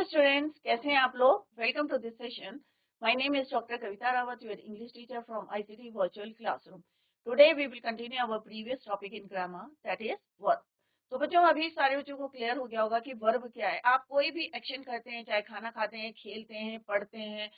Students, कैसे हैं आप लोग? Welcome to this session. My name is doctor Kavita Rawat, your English teacher from ICT virtual classroom. Today we will continue our previous topic in grammar, that is verb. तो बच्चों, अभी सारे बच्चों को क्लियर हो गया होगा कि वर्ब क्या है. आप कोई भी एक्शन करते हैं, चाहे खाना खाते हैं, खेलते हैं, पढ़ते हैं,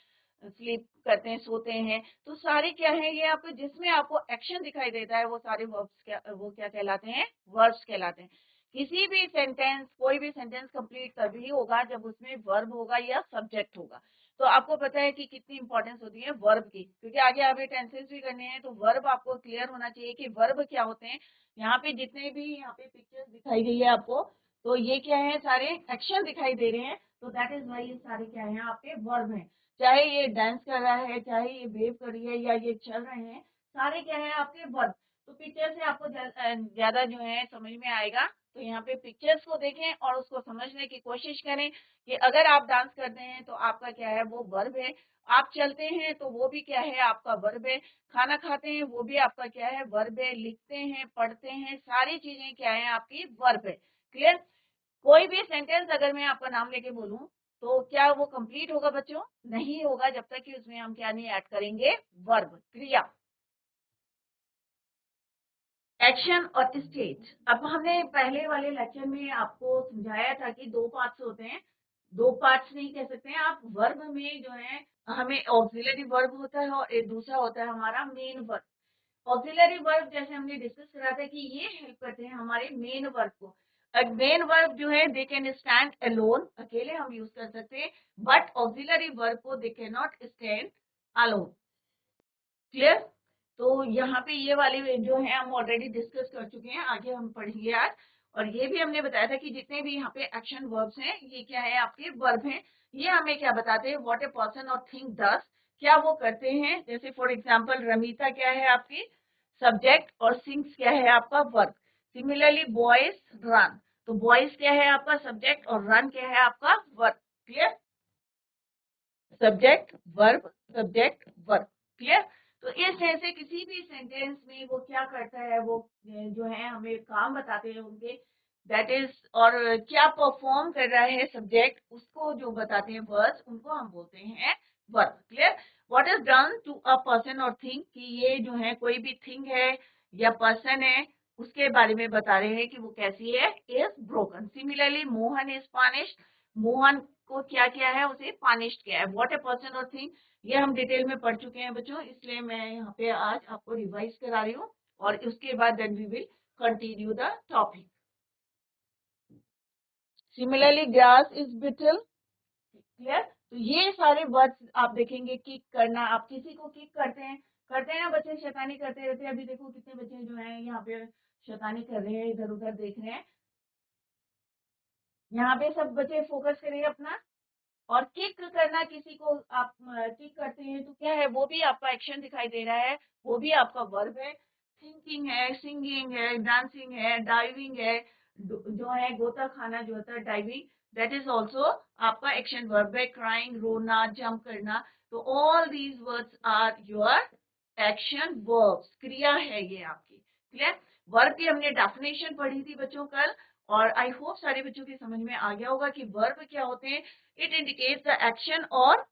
स्लीप करते हैं, सोते हैं, तो सारे क्या है, ये आपको जिसमें आपको एक्शन दिखाई देता है वो सारे वो क्या कहलाते हैं? वर्ब्स कहलाते हैं. किसी भी सेंटेंस, कोई भी सेंटेंस कंप्लीट तभी होगा जब उसमें वर्ब होगा या सब्जेक्ट होगा. तो आपको पता है कि कितनी इंपॉर्टेंस होती है वर्ब की, क्योंकि आगे आगे टेंसेस भी करने हैं. तो वर्ब आपको क्लियर होना चाहिए कि वर्ब क्या होते हैं. यहाँ पे जितने भी यहाँ पे पिक्चर्स दिखाई गई है आपको, तो ये क्या है, सारे एक्शन दिखाई दे रहे हैं. तो दैट इज वाई ये सारे क्या है, आपके वर्ब हैं. चाहे ये डांस कर रहा है, चाहे ये वेव कर रही है, या ये चल रहे हैं, सारे क्या है, आपके वर्ब. तो पिक्चर से आपको ज्यादा जो है समझ में आएगा. तो यहाँ पे पिक्चर्स को देखें और उसको समझने की कोशिश करें कि अगर आप डांस करते हैं तो आपका क्या है, वो वर्ब है. आप चलते हैं तो वो भी क्या है, आपका वर्ब है. खाना खाते हैं वो भी आपका क्या है, वर्ब है. लिखते हैं, पढ़ते हैं, सारी चीजें क्या है, आपकी वर्ब है. क्लियर? कोई भी सेंटेंस अगर मैं आपका नाम लेके बोलूं तो क्या वो कंप्लीट होगा बच्चों? नहीं होगा जब तक कि उसमें हम क्या नहीं ऐड करेंगे, वर्ब, क्रिया. एक्शन और स्टेट. अब हमने पहले वाले लेक्चर में आपको समझाया था कि दो पार्ट्स होते हैं. दो पार्ट्स नहीं कह सकते हैं आप. वर्ब में जो है हमें ऑक्सिलरी वर्ब होता है और एक दूसरा होता है हमारा मेन वर्ब. ऑक्सिलरी वर्ब जैसे हमने डिस्कस करा था कि ये हेल्प करते हैं हमारे मेन वर्ब को. मेन वर्ब जो है दे कैन स्टैंड अलोन, अकेले हम यूज कर सकते हैं. बट ऑक्सिलरी वर्ब को they can not stand alone. Clear? तो यहाँ पे ये वाले जो है हम ऑलरेडी डिस्कस कर चुके हैं, आगे हम पढ़ेंगे आज. और ये भी हमने बताया था कि जितने भी यहाँ पे एक्शन वर्ब्स हैं ये क्या है, आपके वर्ब हैं. ये हमें क्या बताते हैं, what a person or thing does, क्या वो करते हैं. जैसे फॉर एग्जांपल रमीता क्या है आपकी सब्जेक्ट और सिंग्स क्या है आपका वर्ब. सिमिलरली बॉयज रन, तो बॉयज क्या है आपका सब्जेक्ट और रन क्या है आपका verb. Clear? Subject verb, subject verb. Clear? तो इस तरह से किसी भी सेंटेंस में वो क्या करता है, वो जो है हमें काम बताते हैं उनके, दैट इज, और क्या परफॉर्म कर रहा है सब्जेक्ट, उसको जो बताते हैं वर्ड्स, उनको हम बोलते हैं verb. Clear? What is done to a person or thing, कि ये जो है कोई भी थिंग है या पर्सन है, उसके बारे में बता रहे हैं कि वो कैसी है, is broken. Similarly Mohan is punished, Mohan को क्या किया है, उसे पनिश्ड किया है. What a person or thing, ये हम डिटेल में पढ़ चुके हैं बच्चों, इसलिए मैं यहाँ पे आज आपको रिवाइज करा रही हूँ. और उसके बाद then we will continue the topic. Similarly grass is bitter. Clear? तो ये सारे वर्ड्स आप देखेंगे. किक करना, आप किसी को किक करते हैं ना बच्चे, शैतानी करते रहते हैं. अभी देखो कितने बच्चे जो हैं यहाँ पे शैतानी कर रहे हैं, इधर उधर देख रहे हैं. यहाँ पे सब बच्चे फोकस करेंगे अपना. और किक करना, किसी को आप किक करते हैं तो क्या है, वो भी आपका एक्शन दिखाई दे रहा है, वो भी आपका वर्ब है. थिंकिंग है, सिंगिंग है, डांसिंग है, डाइविंग है, जो है गोता खाना जो होता है डाइविंग, दैट इज ऑल्सो आपका एक्शन वर्ब है. क्राइंग, रोना, जंप करना, तो all these words are your action verbs. क्रिया है ये आपकी. क्लियर? वर्ब की हमने डेफिनेशन पढ़ी थी बच्चों कल, और आई होप सारे बच्चों की समझ में आ गया होगा कि वर्ब क्या होते हैं. इट इंडिकेट्स द एक्शन और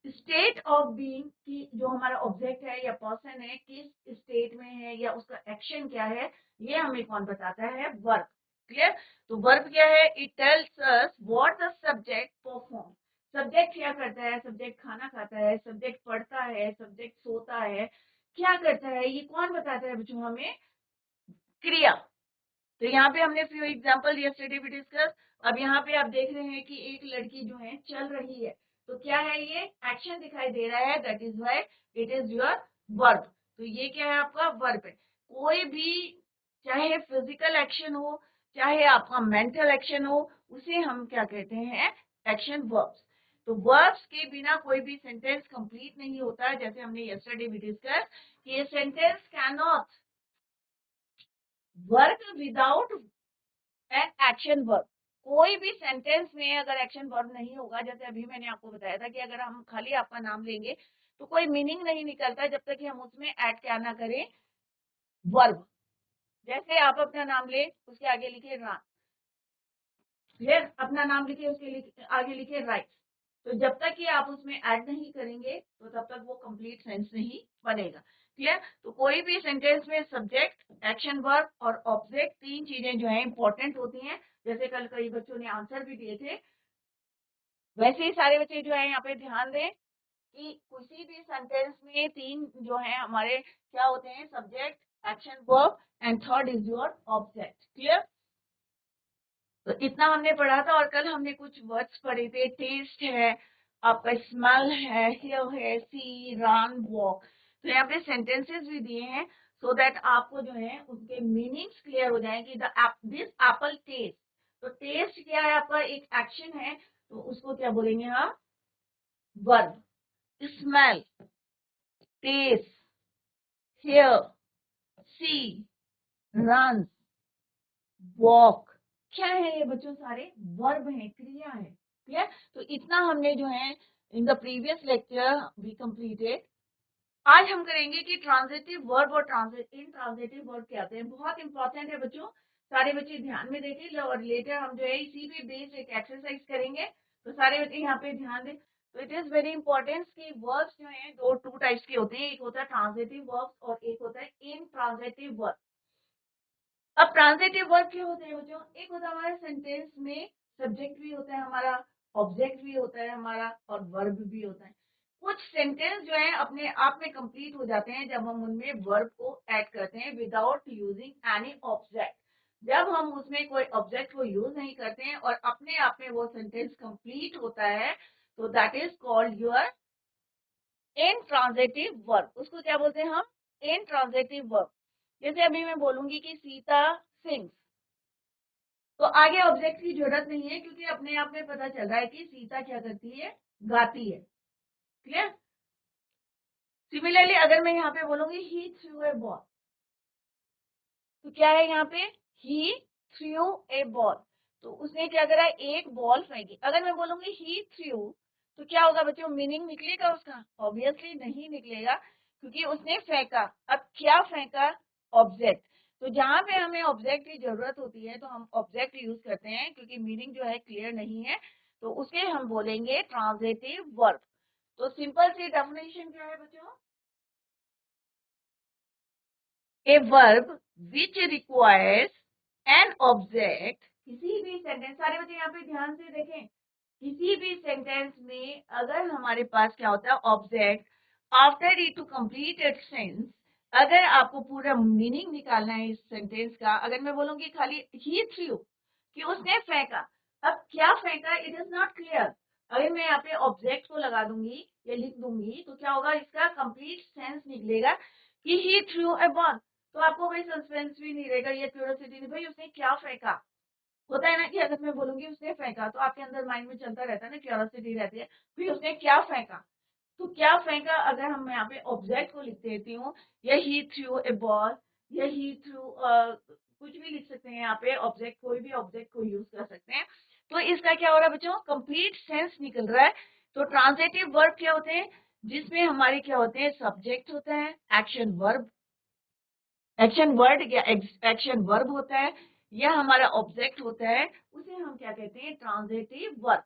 स्टेट ऑफ बीइंग, कि जो हमारा ऑब्जेक्ट है या पर्सन है किस स्टेट में है या उसका एक्शन क्या है, ये हमें कौन बताता है, वर्ब. क्लियर? तो वर्ब क्या है, it tells us what the subject perform. Subject क्या करता है, सब्जेक्ट खाना खाता है, सब्जेक्ट पढ़ता है, सब्जेक्ट सोता है, क्या करता है, ये कौन बताता है बच्चों हमें, क्रिया. तो यहाँ पे हमने फ्यू एग्जांपल यस्टरडे भी डिस्कस. अब यहाँ पे आप देख रहे हैं कि एक लड़की जो है चल रही है, तो क्या है, ये एक्शन दिखाई दे रहा है, that is why it is your verb. तो ये क्या है, आपका वर्ब है. कोई भी, चाहे फिजिकल एक्शन हो, चाहे आपका मेंटल एक्शन हो, उसे हम क्या कहते हैं, एक्शन वर्ब्स. तो वर्ब्स के बिना कोई भी सेंटेंस कंप्लीट नहीं होता. जैसे हमने यस्टरडे भी डिस्कस कि ये sentence can not work without an action verb. कोई भी सेंटेंस में अगर एक्शन वर्ब नहीं होगा, जैसे अभी मैंने आपको बताया था कि अगर हम खाली आपका नाम लेंगे तो कोई मीनिंग नहीं निकलता जब तक कि हम उसमें ऐड क्या ना करें, वर्ब. जैसे आप अपना नाम ले, उसके आगे लिखे राम, क्लियर? अपना नाम लिखे, उसके आगे लिखे राइट। तो जब तक कि आप उसमें ऐड नहीं करेंगे तो तब तक वो कंप्लीट सेंस नहीं बनेगा। क्लियर? तो कोई भी सेंटेंस में सब्जेक्ट, एक्शन वर्ब और ऑब्जेक्ट, तीन चीजें जो है इंपॉर्टेंट होती हैं। जैसे कल कई बच्चों ने आंसर भी दिए थे, वैसे ही सारे बच्चे जो है यहाँ पे ध्यान दें कि किसी भी सेंटेंस में तीन जो है हमारे क्या होते हैं, subject, action verb and third is your object. Clear? तो इतना हमने पढ़ा था। और कल हमने कुछ वर्ड्स पढ़े थे, टेस्ट है, आपका स्मेल है, हियर है, सी, रन, वॉक। तो यहाँ पे सेंटेंसेस भी दिए हैं सो दैट आपको जो है उनके मीनिंग्स क्लियर हो जाए कि दिस एप्पल टेस्ट। तो टेस्ट क्या है आपका, एक एक्शन है, तो उसको क्या बोलेंगे हम, verb. Smell, taste, hear, see, run, walk, क्या है ये बच्चों, सारे वर्ब हैं, क्रिया है। क्लियर? तो इतना हमने जो है in the previous lecture we completed. आज हम करेंगे कि ट्रांजिटिव वर्ब और ट्रांजिटिव वर्ब क्या होते हैं। बहुत इंपॉर्टेंट है बच्चों, सारे बच्चे ध्यान में देखें। और लेटर हम जो है इसी पे बेस्ड एक एक्सरसाइज करेंगे, तो सारे बच्चे यहाँ पे ध्यान दें। तो इट इज वेरी इंपॉर्टेंट कि वर्ब्स जो है टू टाइप्स के होते हैं, एक होता है ट्रांजिटिव वर्ब्स और एक होता है इनट्रांजिटिव वर्ब। अब ट्रांजिटिव वर्ब क्या होते हैं बच्चों, एक होता है हमारे सेंटेंस में सब्जेक्ट भी होता है हमारा, ऑब्जेक्ट भी होता है हमारा और वर्ब भी होता है। कुछ सेंटेंस जो है अपने आप में कंप्लीट हो जाते हैं जब हम उनमें वर्ब को ऐड करते हैं विदाउट यूजिंग एनी ऑब्जेक्ट। जब हम उसमें कोई ऑब्जेक्ट को यूज नहीं करते हैं और अपने आप में वो सेंटेंस कंप्लीट होता है, तो that is called your intransitive verb. उसको क्या बोलते हैं हम, इनट्रांजिटिव वर्ब। जैसे अभी मैं बोलूंगी कि सीता सिंग्स, तो आगे ऑब्जेक्ट की जरूरत नहीं है क्योंकि अपने आप में पता चल रहा है कि सीता क्या करती है, गाती है। क्लियर? सिमिलरली अगर मैं यहाँ पे बोलूंगी ही थ्रू ए बॉल, तो क्या है यहाँ पे, ही थ्रू ए बॉल, तो उसने क्या करा, एक बॉल फेंकी। अगर मैं बोलूंगी ही थ्रू, तो क्या होगा बच्चों, मीनिंग निकलेगा उसका? ऑब्वियसली नहीं निकलेगा क्योंकि उसने फेंका। अब क्या फेंका, ऑब्जेक्ट। तो जहां पे हमें ऑब्जेक्ट की जरूरत होती है तो हम ऑब्जेक्ट यूज करते हैं क्योंकि मीनिंग जो है क्लियर नहीं है, तो उसके हम बोलेंगे ट्रांजिटिव वर्ब। तो सिंपल सी डेफिनेशन क्या है बच्चों, a verb which requires an object, किसी भी सेंटेंस, सारे बच्चे यहाँ पे ध्यान से देखें, किसी भी सेंटेंस में अगर हमारे पास क्या होता है, object, after it to complete it sense, अगर आपको पूरा मीनिंग निकालना है इस सेंटेंस का, अगर मैं बोलूंगी खाली ही थ्रू कि उसने फेंका, अब क्या फेंका, इट इज नॉट क्लियर। अगर मैं यहाँ पे ऑब्जेक्ट को लगा दूंगी या लिख दूंगी तो क्या होगा, इसका कंप्लीट सेंस निकलेगा कि ही थ्रू ए बॉल। तो आपको भाई सस्पेंस भी नहीं रहेगा, ये क्यूरियोसिटी नहीं, भाई उसने क्या फेंका। होता है ना कि अगर मैं बोलूंगी उसने फेंका तो आपके अंदर माइंड में चलता रहता है ना, क्यूरियोसिटी रहती है, भाई उसने क्या फेंका। तो क्या फेंका, अगर हम यहाँ पे ऑब्जेक्ट को लिख देती हूँ, या ही थ्रू ए बॉल, या ही थ्रू कुछ भी लिख सकते हैं यहाँ पे, ऑब्जेक्ट, कोई भी ऑब्जेक्ट को यूज कर सकते हैं। तो इसका क्या हो रहा है बच्चों, कंप्लीट सेंस निकल रहा है। तो ट्रांजिटिव वर्ब क्या होते हैं, जिसमें हमारे क्या होते हैं, सब्जेक्ट होता है, एक्शन वर्ब, एक्शन वर्ड या एक्शन वर्ब होता है, या हमारा ऑब्जेक्ट होता है, उसे हम क्या कहते हैं, ट्रांजिटिव वर्ब।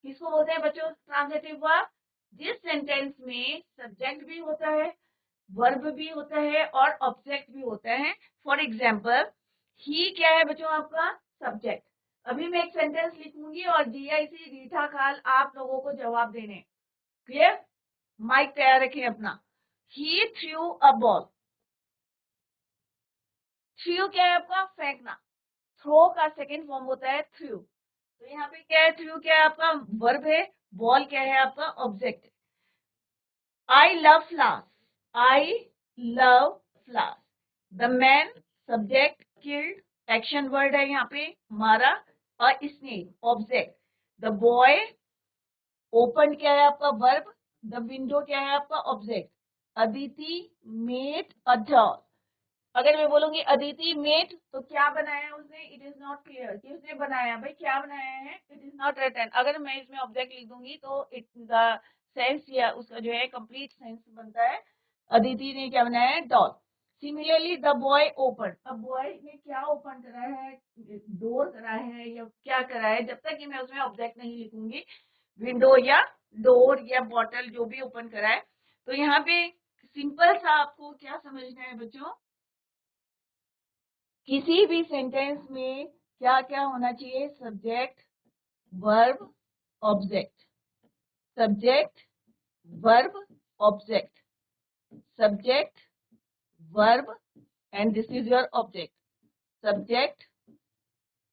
किसको बोलते हैं बच्चों, ट्रांजिटिव वर्ब, जिस सेंटेंस में सब्जेक्ट भी होता है, वर्ब भी होता है और ऑब्जेक्ट भी होता है। फॉर एग्जाम्पल, ही क्या है बच्चों आपका, सब्जेक्ट। अभी मैं एक सेंटेंस लिखूंगी और जीआईसी रीठा खाल आप लोगों को जवाब देने। क्लियर? माइक तैयार रखें अपना। ही थ्रू अ बॉल, थ्रू क्या है आपका, फेंकना, थ्रो का सेकेंड फॉर्म होता है थ्रू। तो यहाँ पे क्या है, थ्रू क्या है आपका, वर्ब है, बॉल क्या है आपका, object. I love flowers, I love flowers, the man subject, killed action word है यहाँ पे, मारा, और snake object, the boy open क्या है आपका, वर्ब, द विंडो क्या है आपका, object, Aditi made a doll. अगर मैं बोलूंगी अदिति मेड, तो क्या बनाया उसने, इट इज नॉट क्लियर कि उसने बनाया, भाई क्या बनाया है, इट इज नॉट रिटन। अगर मैं इसमें ऑब्जेक्ट लिख दूंगी तो इट द सेंस या उसका जो है कंप्लीट सेंस बनता है, अदिति ने क्या बनाया है, doll. Similarly the boy open, अब बॉय ने क्या ओपन करा है, डोर करा है या क्या करा है, जब तक कि मैं उसमें ऑब्जेक्ट नहीं लिखूंगी, विंडो या डोर या बॉटल जो भी ओपन करा है। तो यहाँ पे सिंपल सा आपको क्या समझना है बच्चों, किसी भी सेंटेंस में क्या क्या होना चाहिए, subject, verb, object, subject, verb, object, subject, verb, and this is your object. Subject,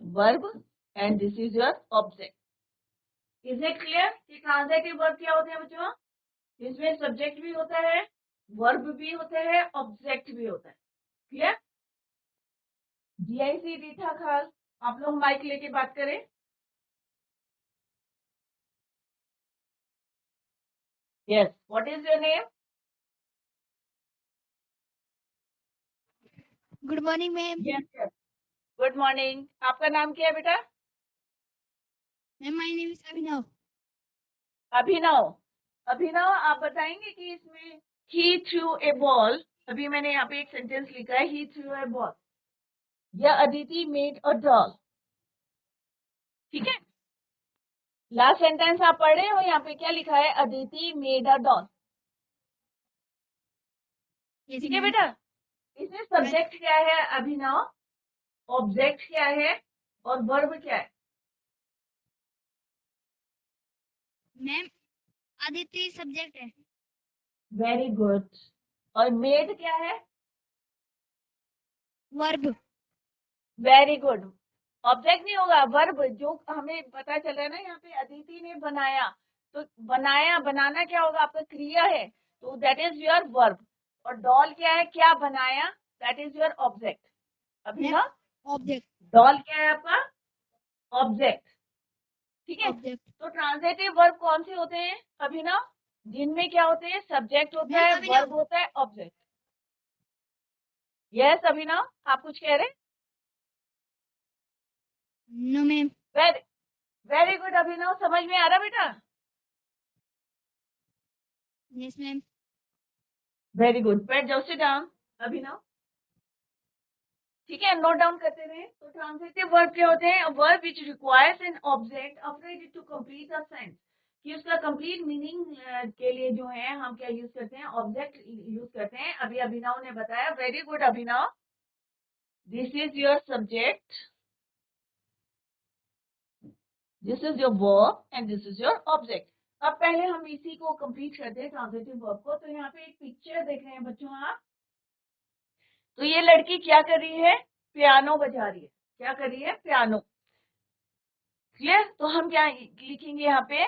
verb, and this is your object. Is it clear कि ट्रांजेटिव वर्ब क्या होते हैं बच्चों? इसमें सब्जेक्ट भी होता है, वर्ब भी होता है, ऑब्जेक्ट भी होता है। क्लियर? जीआईसी रीठा खाल, आप लोग माइक लेके बात करें। Yes. What is your name? Good morning ma'am. Yes, yes. Good morning. आपका नाम क्या है बेटा? मैम माय नेम इज अभिनव। अभिनव। अभिनव, आप बताएंगे कि इसमें he threw a ball, अभी मैंने यहाँ पे एक सेंटेंस लिखा है he threw a ball, या अदिति made a doll। ठीक है, लास्ट सेंटेंस आप पढ़ रहे हो, यहाँ पे क्या लिखा है, अदिति made a doll। ठीक है बेटा, इसमें सब्जेक्ट क्या है अभिनव, ऑब्जेक्ट क्या है और वर्ब क्या है? मैम आदित्य सब्जेक्ट है। Very good. और मेड क्या है? वर्ब। Very good. ऑब्जेक्ट नहीं होगा, वर्ब, जो हमें पता चल रहा है ना यहाँ पे अदिति ने बनाया, तो बनाया, बनाना क्या होगा, आपका क्रिया है, तो दैट इज योर वर्ब। और डॉल क्या है, क्या बनाया, दैट इज योर ऑब्जेक्ट। अभी ना ऑब्जेक्ट। डॉल क्या है आपका, ऑब्जेक्ट। ठीक है, ऑब्जेक्ट। तो ट्रांजिटिव वर्ब कौन से होते हैं अभी ना, जिनमें क्या होते हैं, सब्जेक्ट होता है, वर्ब होता है, ऑब्जेक्ट। यस अभिनव, आप कुछ कह रहे हैं? No ma'am. Very very good Abhinav, समझ में आ रहा बेटा? Yes ma'am. वेरी गुड, बैठ जाओ, सिट डाउन अभिनव। ठीक है, नोट डाउन करते रहे। तो ट्रांजिटिव वर्ब क्या होते हैं, verb which requires an object after it to complete a sense, कि उसका कंप्लीट मीनिंग के लिए जो है हम क्या यूज करते हैं, ऑब्जेक्ट यूज करते हैं। अभी अभिनव ने बताया, very good Abhinav, this is your subject, this is your verb and this is your object. अब पहले हम इसी को कंप्लीट करते हैं ट्रांजिटिव वर्ब को। तो यहाँ पे एक पिक्चर देख रहे हैं बच्चों आप, तो ये लड़की क्या कर रही है, पियानो बजा रही है। क्या कर रही है, पियानो। क्लियर? तो हम क्या लिखेंगे यहाँ पे,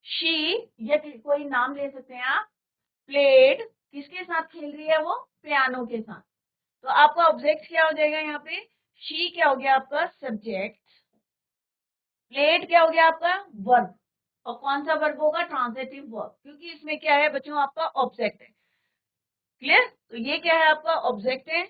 शी, या कोई नाम ले सकते हैं आप, प्लेड, किसके साथ खेल रही है वो, पियानो के साथ। तो आपका ऑब्जेक्ट क्या हो जाएगा यहाँ पे, शी क्या हो गया आपका सब्जेक्ट, प्लेड क्या हो गया आपका वर्ब, और कौन सा वर्ब होगा, ट्रांजिटिव वर्ब, क्योंकि इसमें क्या है बच्चों, आपका ऑब्जेक्ट है। क्लियर? तो ये क्या है आपका ऑब्जेक्ट है,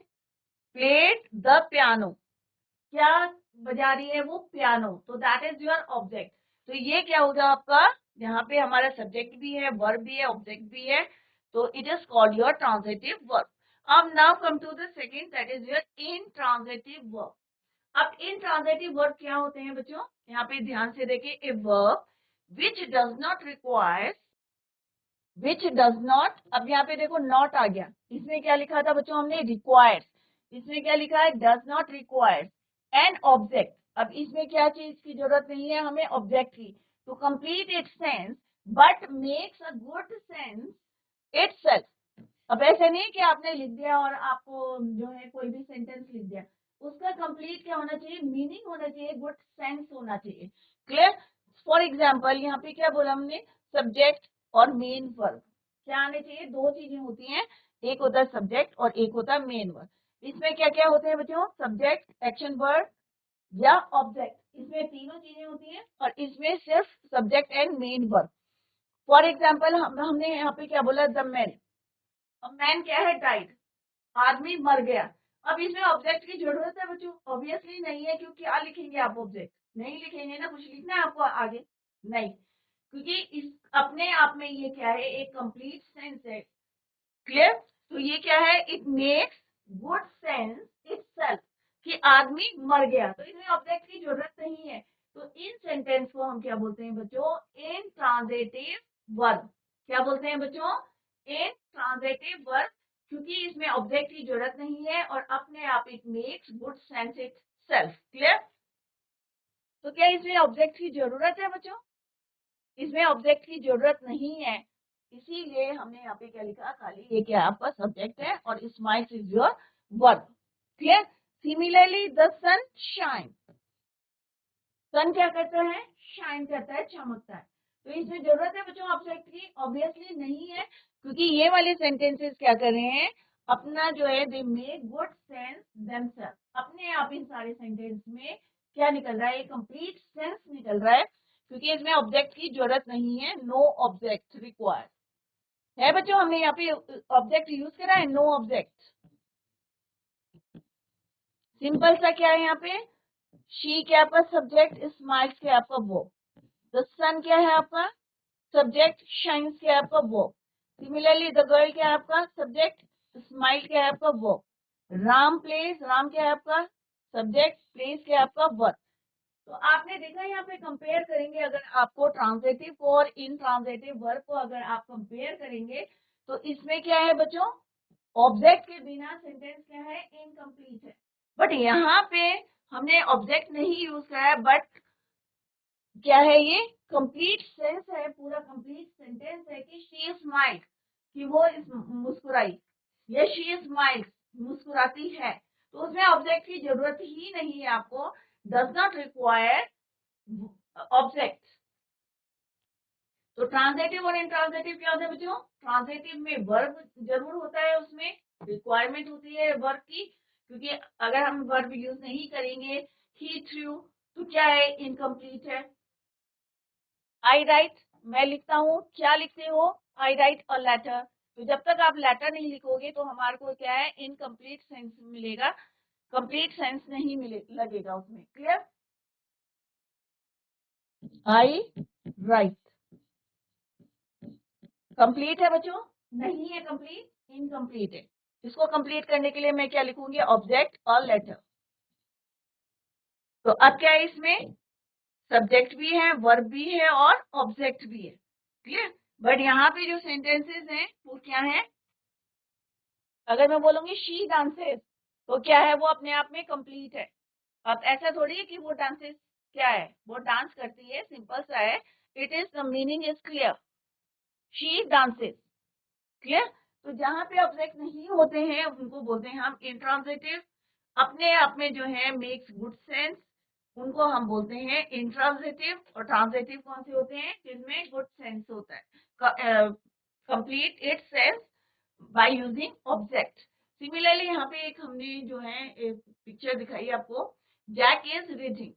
प्लेड द पियानो, क्या बजा रही है वो, पियानो, तो दैट इज योर ऑब्जेक्ट। तो ये क्या होगा आपका, यहाँ पे हमारा सब्जेक्ट भी है, वर्ब भी है, ऑब्जेक्ट भी है, तो it is called your transitive verb. अब now come to the second, that is your intransitive verb. अब इंट्रांजिटिव वर्ब क्या होते हैं बच्चों, यहाँ पे ध्यान से देखिए, a verb which does not require, which does not, अब यहाँ पे देखो नॉट आ गया, इसमें क्या लिखा था बच्चों हमने, रिक्वायर्स, इसमें क्या लिखा है, does not require an object. अब इसमें क्या चीज की जरूरत नहीं है हमें, ऑब्जेक्ट की, to complete its sense, but makes a good sense itself. अब ऐसे नहीं कि आपने लिख दिया और आपको जो है कोई भी सेंटेंस लिख दिया, उसका कंप्लीट क्या होना चाहिए, मीनिंग होना चाहिए, गुड सेंस होना चाहिए। क्लियर? फॉर एग्जाम्पल यहाँ पे क्या बोला हमने, सब्जेक्ट और मेन वर्ब, क्या आने चाहिए, दो चीजें होती हैं, एक होता है सब्जेक्ट और एक होता है मेन वर्ब। इसमें क्या क्या होते हैं बच्चों, सब्जेक्ट, एक्शन वर्ब या ऑब्जेक्ट, इसमें तीनों चीजें होती हैं, और इसमें सिर्फ subject and main verb. For example हमने यहाँ पे क्या बोला, द मैन, अब मैन क्या है, डाइड, आदमी मर गया। अब इसमें ऑब्जेक्ट की जरूरत है बच्चों, ऑब्वियसली नहीं है, क्योंकि क्या लिखेंगे आप, ऑब्जेक्ट नहीं लिखेंगे ना, कुछ लिखना है आपको आगे, नहीं, क्योंकि इस अपने आप में ये क्या है, एक कंप्लीट सेंस है। क्लियर? तो ये क्या है, it makes good sense itself, कि आदमी मर गया, तो इसमें ऑब्जेक्ट की जरूरत नहीं है। तो इन सेंटेंस को हम क्या बोलते हैं बच्चों? Intransitive verb. क्या बोलते हैं बच्चों? इंट्रांजिटिव वर्ब, क्योंकि इसमें ऑब्जेक्ट की जरूरत नहीं है और अपने आप it makes good sense it self. Clear? तो क्या इसमें ऑब्जेक्ट की जरूरत है बच्चों? इसमें ऑब्जेक्ट की जरूरत नहीं है, इसीलिए हमने यहाँ पे क्या लिखा, खाली ये क्या आपका सब्जेक्ट है और smiles is your verb. Clear? Similarly the sun shine. Sun क्या करता है? शाइन करता है, चमकता है। तो इसमें जरूरत है बच्चों ऑब्जेक्ट की? ऑब्वियसली नहीं है, क्योंकि ये वाले सेंटेंसेस क्या कर रहे हैं, अपना जो है they make good sense themselves. अपने आप इन सारे सेंटेंस में क्या निकल रहा है? कंप्लीट सेंस निकल रहा है, क्योंकि इसमें ऑब्जेक्ट की जरूरत नहीं है। नो ऑब्जेक्ट रिक्वायर्ड है बच्चों। हमने यहाँ पे ऑब्जेक्ट यूज करा है, नो ऑब्जेक्ट। सिंपल सा क्या है यहाँ पे, शी क्या आपका सब्जेक्ट, स्माइल्स क्या आपका वो, द सन क्या है आपका सब्जेक्ट, शाइन्स क्या है आपका वो। सिमिलरली द गर्ल क्या है आपका सब्जेक्ट, स्माइल क्या है आपका वो। राम प्लेस, राम क्या है आपका सब्जेक्ट, प्लेस क्या है आपका वर्ब। तो आपने देखा यहाँ पे कंपेयर करेंगे, अगर आपको ट्रांजिटिव को और इनट्रांजिटिव वर्ब को अगर आप कंपेयर करेंगे तो इसमें क्या है बच्चों, ऑब्जेक्ट के बिना सेंटेंस क्या है, इनकम्प्लीट है। बट यहाँ पे हमने ऑब्जेक्ट नहीं यूज करा है, बट क्या है ये कंप्लीट सेंस है, पूरा कंप्लीट सेंटेंस है कि शी स्माइल, कि वो मुस्कुराई, या शी स्माइल्स मुस्कुराती है। तो उसमें ऑब्जेक्ट की जरूरत ही नहीं है आपको, डज नॉट रिक्वायर ऑब्जेक्ट। तो ट्रांजिटिव और इंट्रांजिटिव क्या होता है बच्चों? ट्रांजिटिव में वर्ब जरूर होता है, उसमें रिक्वायरमेंट होती है वर्ब की, क्योंकि अगर हम वर्ब यूज नहीं करेंगे ही थ्रू, तो क्या है, इनकम्प्लीट है। आई राइट, मैं लिखता हूँ, क्या लिखते हो? आई राइट अ लेटर। तो जब तक आप लेटर नहीं लिखोगे तो हमारे को क्या है, इनकम्प्लीट सेंस मिलेगा, कंप्लीट सेंस नहीं मिले लगेगा उसमें। क्लियर? आई राइट कंप्लीट है बच्चों? नहीं है कंप्लीट, इनकम्प्लीट है। इसको कंप्लीट करने के लिए मैं क्या लिखूंगी, ऑब्जेक्ट और लेटर। तो अब क्या है, इसमें सब्जेक्ट भी है, वर्ब भी है और ऑब्जेक्ट भी है। क्लियर? बट यहाँ पे जो सेंटेंसेस हैं वो क्या है, अगर मैं बोलूंगी शी डांसेस, तो क्या है, वो अपने आप में कंप्लीट है। अब ऐसा थोड़ी है कि वो डांसेस क्या है, वो डांस करती है, सिंपल सा है। It is the meaning is clear, she dances. Clear? तो जहां पे ऑब्जेक्ट नहीं होते हैं उनको बोलते हैं हम इंट्रांजिटिव, अपने आप में जो है मेक्स गुड सेंस, उनको हम बोलते हैं इंट्रांजिटिव। और ट्रांजिटिव कौन से होते हैं, जिनमें गुड सेंस होता है, complete it sense by using object. Similarly यहाँ पे एक हमने जो है एक पिक्चर दिखाई आपको, जैक इज रीडिंग।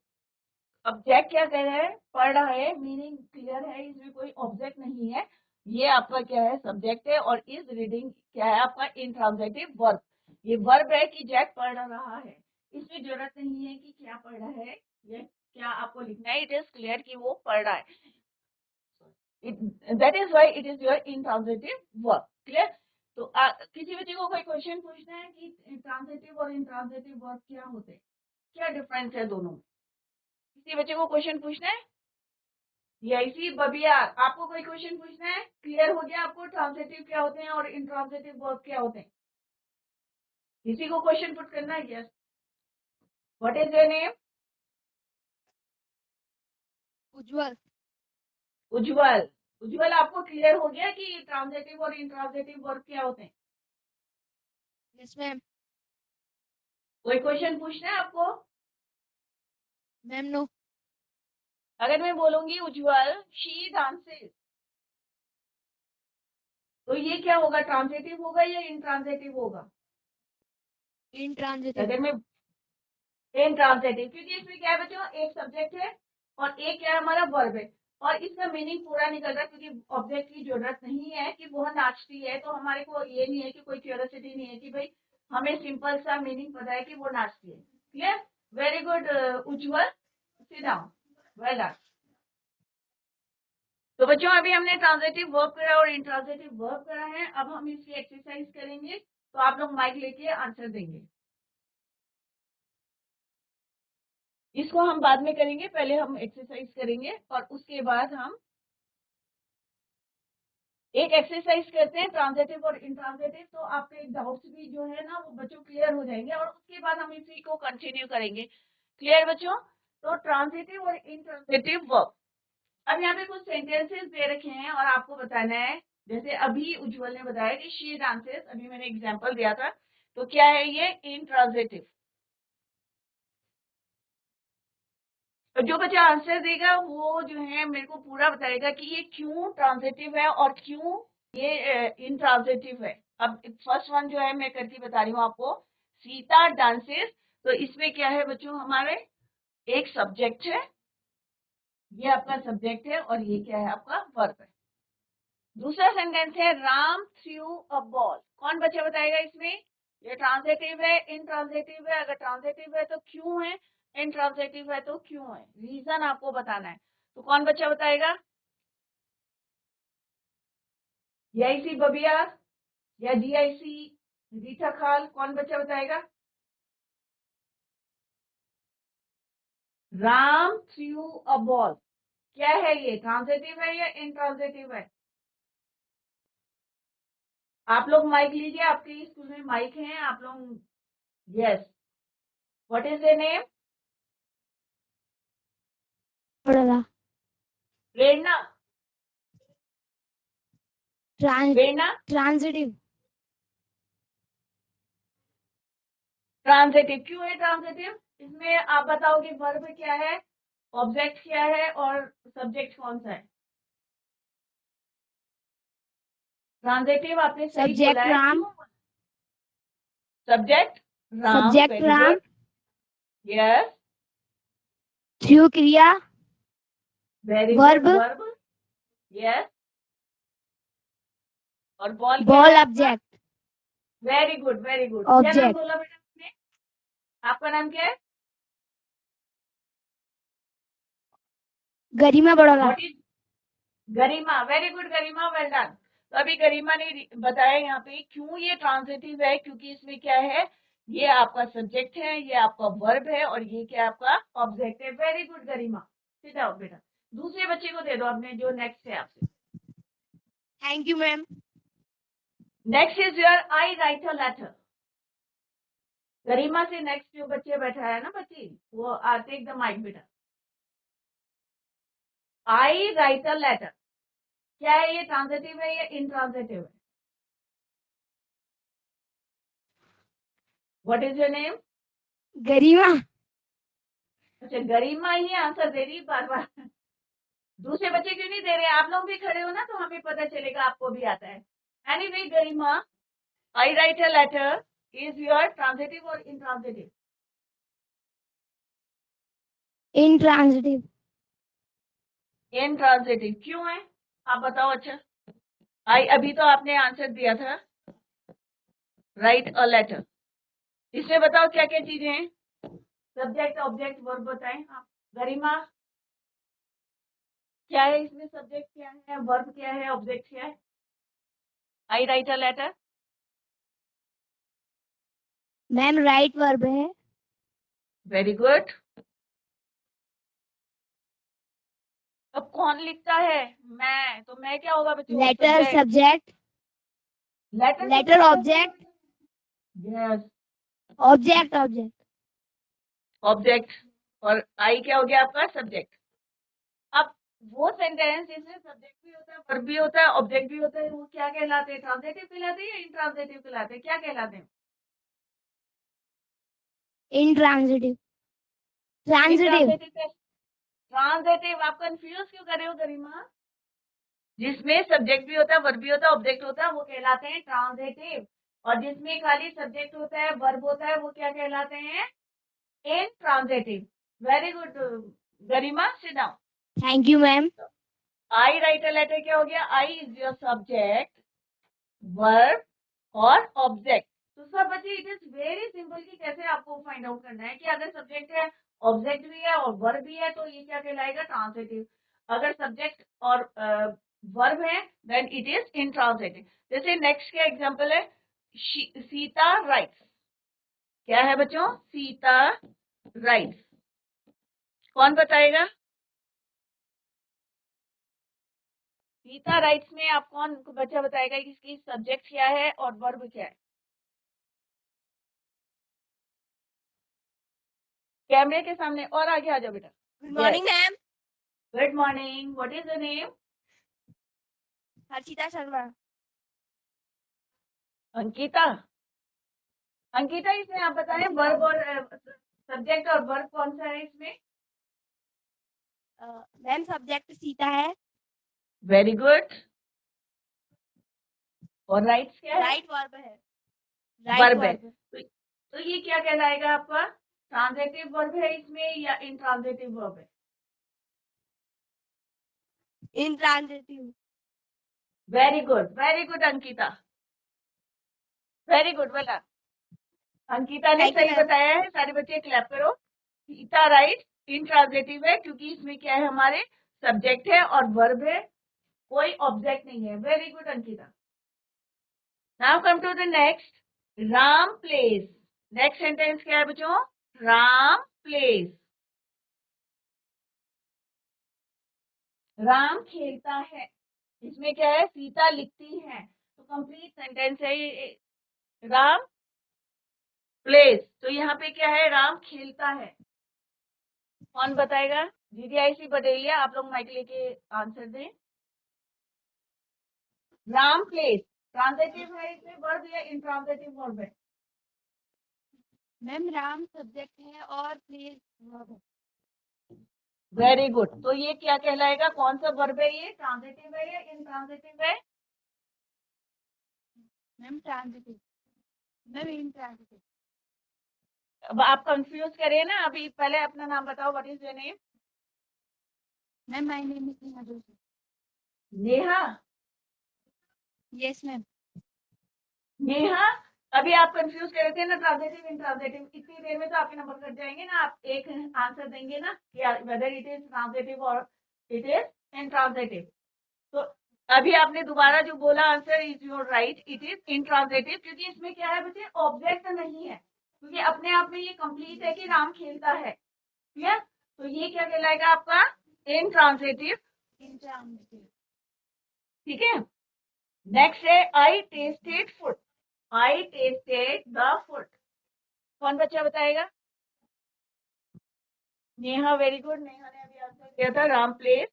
अब जैक क्या कह रहा है, पढ़ रहा है, मीनिंग क्लियर है, इसमें कोई ऑब्जेक्ट नहीं है, ये आपका क्या है, सब्जेक्ट है। और इज रीडिंग क्या है आपका, इंट्रांजिटिव वर्ब। ये वर्ब है कि जैक पढ़ रहा है, इसमें जरूरत नहीं है कि क्या पढ़ रहा है, ये क्या आपको लिखना है, इट इज क्लियर कि वो पढ़ रहा है। That is why it is your intransitive verb. Clear? तो किसी बच्चे को कोई क्वेश्चन पूछना है कि ट्रांजिटिव और इंट्रांजिटिव वर्ब क्या होते हैं, क्या डिफरेंस है दोनों में? किसी बच्चे को क्वेश्चन पूछना है? यही बबिया, आपको कोई क्वेश्चन पूछना है? क्लियर हो गया आपको ट्रांजिटिव क्या होते हैं और इंट्रांजिटिव वर्ब क्या होते हैं? किसी को क्वेश्चन पुट करना है? Yes, what is your name? Ujjwal. Ujjwal. Ujjwal, आपको क्लियर हो गया कि ट्रांजिटिव और इंट्रांजिटिव वर्ब क्या होते हैं? Yes ma'am. कोई क्वेश्चन पूछना है आपको? Ma'am no. अगर मैं बोलूंगी उज्जवल शी डांसेस, तो ये क्या होगा, ट्रांजिटिव होगा या इंट्रांजिटिव होगा? इंट्रांजिटिव। अगर मैं इंट्रांजिटिव, क्योंकि इसमें क्या है बच्चों, एक सब्जेक्ट है और एक क्या है हमारा वर्ब है, और इसका मीनिंग पूरा निकल रहा है, क्योंकि ऑब्जेक्ट की जरूरत नहीं है कि वो नाचती है, तो हमारे को ये नहीं है कि कोई क्यूरियोसिटी नहीं है कि भाई हमें सिंपल सा मीनिंग पता है कि वो नाचती है। क्लियर? वेरी गुड उज्जवल, सिट डाउन, वेल डन। तो बच्चों अभी हमने ट्रांजिटिव वर्ब करा और इंट्रांजिटिव वर्ब करा है, अब हम इसकी एक्सरसाइज करेंगे, तो आप लोग माइक लेके आंसर देंगे। इसको हम बाद में करेंगे, पहले हम एक्सरसाइज करेंगे और उसके बाद हम एक एक्सरसाइज करते हैं ट्रांजिटिव और इंट्रांजिटिव, तो आपके डाउट्स भी जो है ना वो बच्चों क्लियर हो जाएंगे और उसके बाद हम इसी को कंटिन्यू करेंगे। क्लियर बच्चों? तो ट्रांजिटिव और इंट्रांजिटिव वर्ब। अब यहाँ पे कुछ सेंटेंसेस दे रखे हैं और आपको बताना है, जैसे अभी उज्जवल ने बताया कि शी डांसेस, अभी मैंने एग्जांपल दिया था, तो क्या है ये? इंट्रांजिटिव। तो जो बच्चा आंसर देगा वो जो है मेरे को पूरा बताएगा कि ये क्यों ट्रांजिटिव है और क्यों ये इंट्रांजिटिव है। अब फर्स्ट वन जो है मैं करके बता रही हूँ आपको, सीता डांसेस, तो इसमें क्या है बच्चों? हमारे एक सब्जेक्ट है, ये आपका सब्जेक्ट है और ये क्या है? आपका वर्ब है। दूसरा सेंटेंस है राम थ्रू अ बॉल, कौन बच्चा बताएगा इसमें? ये ट्रांजिटिव है, इंट्रांजिटिव है? अगर ट्रांजिटिव है तो क्यों है, इंट्रांजिटिव है तो क्यों है, रीजन आपको बताना है। तो कौन बच्चा बताएगा? जीआईसी बबियार या जीआईसी रीठा खाल, कौन बच्चा बताएगा? राम थ्रू अ बॉल, क्या है ये? ट्रांजिटिव है या इंट्रांजिटिव है? आप लोग माइक लीजिए, आपके स्कूल में माइक है आप लोग। Yes, what is the name? बड़ा प्रेरणा। प्रेरणा ट्रांजिटिव ट्रांजिटिव क्यों है? ट्रांजिटिव इसमें आप बताओगे वर्ब क्या है, ऑब्जेक्ट क्या है और सब्जेक्ट कौन सा है? ट्रांजिटिव आपने सही बोला सब्जेक्ट है, राम क्यों? Subject Ram, subject very Ram good. Yes, through क्रिया very good, verb verb. Yes, और बॉल क्या बॉल है आपका? Object very good, very good. क्या नाम ऑब्जेक्ट बोला बेटा आपने? आपका नाम क्या है? Garima Badola what is? Garima, very good Garima, well done. तो अभी गरिमा ने बताया यहाँ पे क्यों ये ट्रांजिटिव है, क्योंकि इसमें क्या है? ये आपका सब्जेक्ट है, ये आपका वर्ब है और ये क्या आपका ऑब्जेक्ट है। वेरी गुड गरिमा, सीधा आओ बेटा। दूसरे बच्चे को दे दो अपने, जो नेक्स्ट है आपसे। Thank you ma'am next is your I write a letter. Garima से नेक्स्ट जो बच्चे बैठा है ना बच्ची, वो आते एकदम माइक बेटा। आई राइट अ लेटर, क्या है ये? ट्रांजिटिव है या इंट्रांजिटिव है? What is your name? Garima अच्छा, गरिमा ही आंसर दे रही बार बार, दूसरे बच्चे क्यों नहीं दे रहे? आप लोग भी खड़े हो ना, तो हमें पता चलेगा आपको भी आता है। Anyway Garima, I write a letter is your transitive or intransitive? Intransitive intransitive क्यों है? आप बताओ। अच्छा, आई अभी तो आपने आंसर दिया था, राइट अ लेटर। इसमें बताओ क्या क्या चीजें हैं, सब्जेक्ट ऑब्जेक्ट वर्ब बताएं आप। गरिमा, क्या है इसमें? सब्जेक्ट क्या है, वर्ब क्या है, ऑब्जेक्ट क्या है? I write a letter. Ma'am right verb है वेरी गुड। अब कौन लिखता है? मैं, तो मैं क्या होगा बच्चों? Letter subject. Subject letter letter subject कैसे? Object yes, object object object, और आई क्या हो गया आपका? सब्जेक्ट। अब वो सेंटेंस जिसमें सब्जेक्ट भी होता है, वर्ब भी होता है, ऑब्जेक्ट भी होता है, वो क्या कहलाते हैं? ट्रांजिटिव कहलाते हैं या इंट्रांजिटिव कहलाते हैं? क्या कहलाते हैं? Intransitive transitive intransitive. ट्रांजिटिव, आप कंफ्यूज क्यों कर रहे हो गरिमा? जिसमें सब्जेक्ट भी होता है, वर्ब भी होता है, ऑब्जेक्ट होता है, वो कहलाते हैं ट्रांजिटिव। और जिसमें खाली सब्जेक्ट होता है, वर्ब होता है, वो क्या कहलाते हैं? Intransitive. Very good Garima, sit down. Thank you ma'am I write a letter क्या हो गया? I is your subject, verb और ऑब्जेक्ट। तो सब बच्चे इट इज वेरी सिंपल कि कैसे आपको फाइंड आउट करना है कि अगर सब्जेक्ट है, ऑब्जेक्ट भी है और वर्ब भी है, तो ये क्या कहलाएगा? ट्रांजिटिव। अगर सब्जेक्ट और वर्ब है देन इट इज इंट्रांजिटिव। जैसे नेक्स्ट का एग्जांपल है, सीता राइट्स। क्या है बच्चों? सीता राइट्स। कौन बताएगा? गीता राइट्स में आप कौन बच्चा बताएगा कि इसकी सब्जेक्ट क्या है और वर्ब क्या है? कैमरे के सामने और आगे आ जाओ बेटा। Good morning ma'am. Good morning, what is the name? Harshita Sharma. Ankita. Ankita, इसमें आप बताएं वर्ब और सब्जेक्ट और वर्ब कौन सा है इसमें? मैम सब्जेक्ट सीता है। Very good. और राइट्स क्या है? राइट वर्ब है। वर्ब है। तो ये क्या कहलाएगा आपका? ट्रांजिटिव वर्ब है इसमें या इंट्रांजिटिव वर्ब है? Intransitive. Very good Ankita, very good बेटा। अंकिता ने Thank you, सही ma'am. बताया है, सारे बच्चे क्लैप करो। गीता राइट, इंट्रांजिटिव है क्योंकि इसमें क्या है, हमारे सब्जेक्ट है और वर्ब है, कोई ऑब्जेक्ट नहीं है। Very good Ankita. Now come to the next, Ram plays. Next sentence क्या है बच्चों? राम प्लेस। राम खेलता है, इसमें क्या है, सीता लिखती है, तो कंप्लीट सेंटेंस है ये। राम प्लेस, तो यहाँ पे क्या है, राम खेलता है। कौन बताएगा? दीदी आईसी बटेलिया, आप लोग माइक लेके आंसर दें। राम प्लेस ट्रांजिटिव है इसमें वर्ब या इंट्रांजिटिव वर्ब है? मैम राम सब्जेक्ट है और प्लेस वर्ब है। Very good. तो ये क्या कहलाएगा, कौन सा वर्ब है ये? ट्रांजिटिव है या इंट्रांजिटिव है? Ma'am transitive. Ma'am intransitive. अब आप कंफ्यूज करिए ना, अभी पहले अपना नाम बताओ, what is your name? Ma'am my name is Neha Joshi. Neha. Yes ma'am. Neha, अभी आप कंफ्यूज कर रहे थे ना, ट्रांजिटिव इंट्रांजिटिव। इतनी देर में तो आपके नंबर कट जाएंगे ना, आप एक आंसर देंगे ना वेदर इट इज ट्रांजिटिव और इट इज इंट्रांजिटिव। तो अभी आपने दोबारा जो बोला answer is your right, it is intransitive, क्योंकि इसमें क्या है बच्चे, ऑब्जेक्ट नहीं है, क्योंकि अपने आप में ये कंप्लीट है कि राम खेलता है। क्लियर? तो ये क्या कहलाएगा आपका? इंट्रांजिटिव। इंट्रांजिटिव। ठीक है। नेक्स्ट है I tasted food. I tasted the food. कौन बच्चा बताएगा? Neha, very good. नेहा ने अभी आंसर दिया था, राम प्लेस।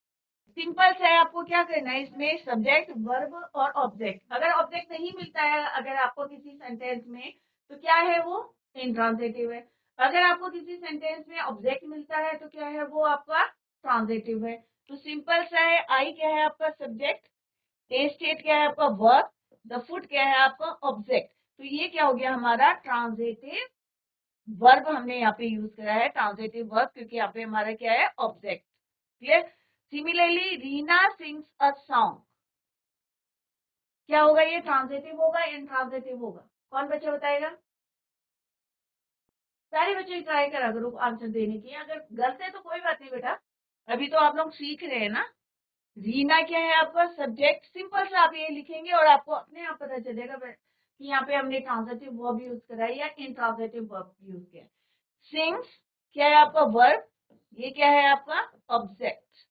सिंपल सा है, आपको क्या करना है इसमें, सब्जेक्ट वर्ब और ऑब्जेक्ट। अगर ऑब्जेक्ट नहीं मिलता है अगर आपको किसी सेंटेंस में, तो क्या है वो? इंट्रांजिटिव है। अगर आपको किसी सेंटेंस में ऑब्जेक्ट मिलता है तो क्या है वो? आपका ट्रांजिटिव है। तो सिंपल सा है, आई क्या है आपका सब्जेक्ट, टेस्टेड क्या है आपका वर्ब, द फूड क्या है आपका ऑब्जेक्ट। तो ये क्या हो गया हमारा? ट्रांजिटिव वर्ब हमने यहाँ पे यूज करा है, ट्रांजिटिव वर्ब, क्योंकि यहाँ पे हमारा क्या है? Object. Clear? Similarly Reena sings a song. क्या होगा ये? ट्रांजिटिव होगा, इंट्रांजिटिव होगा? कौन बच्चा बताएगा? सारे बच्चे ट्राई करा करो आंसर देने की, अगर गलत है तो कोई बात नहीं बेटा, अभी तो आप लोग सीख रहे हैं ना। रीना क्या है आपका सब्जेक्ट, सिंपल सा आप ये लिखेंगे और आपको अपने आप पता चलेगा कि यहाँ पे हमने ट्रांजिटिव वर्ब यूज करा है या इंट्रांजिटिव वर्ब यूज किया है। सिंग्स क्या है आपका वर्ब, ये क्या है आपका object,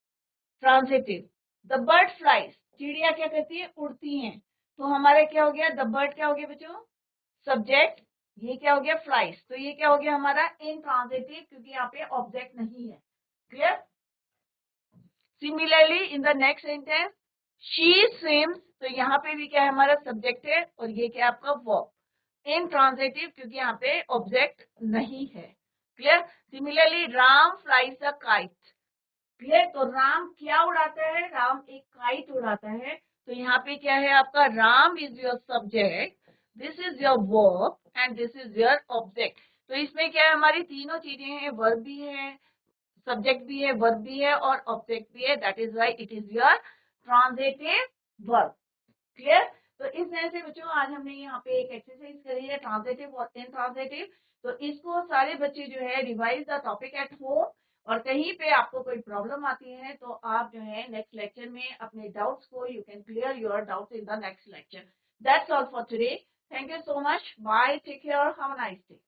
transitive. The bird flies, चिड़िया क्या करती है? उड़ती हैं। तो हमारा क्या हो गया? द बर्ड क्या हो गया बच्चों? सब्जेक्ट। ये क्या हो गया? फ्लाइज। तो ये क्या हो गया हमारा? इंट्रांजिटिव, क्योंकि यहाँ पे ऑब्जेक्ट नहीं है। Clear? Similarly in the next sentence, she swims, तो यहाँ पे भी क्या है हमारा? सब्जेक्ट है और ये क्या आपका? वर्ब। इंट्रांजिटिव, क्योंकि यहाँ पे ऑब्जेक्ट नहीं है। Clear? Similarly Ram flies a kite. Clear? तो राम क्या उड़ाता है? राम एक काइट उड़ाता है। तो यहाँ पे क्या है आपका? Ram is your subject, this is your verb and this is your object. तो इसमें क्या है? हमारी तीनों चीजें हैं, वर्ब भी है, सब्जेक्ट भी है, वर्ब भी है और ऑब्जेक्ट भी है। That is why it is your transitive verb. Clear? तो इस तरह से बच्चों आज हमने यहाँ पे एक एक्सरसाइज करी है, ट्रांजिटिव और इंट्रांजिटिव। तो इसको सारे बच्चे जो है revise the topic at home, और कहीं पे आपको कोई प्रॉब्लम आती है तो आप जो है नेक्स्ट लेक्चर में अपने डाउट्स को you can clear your doubts in the next lecture. That's all for today. Thank you so much. Bye, take care, have a nice day.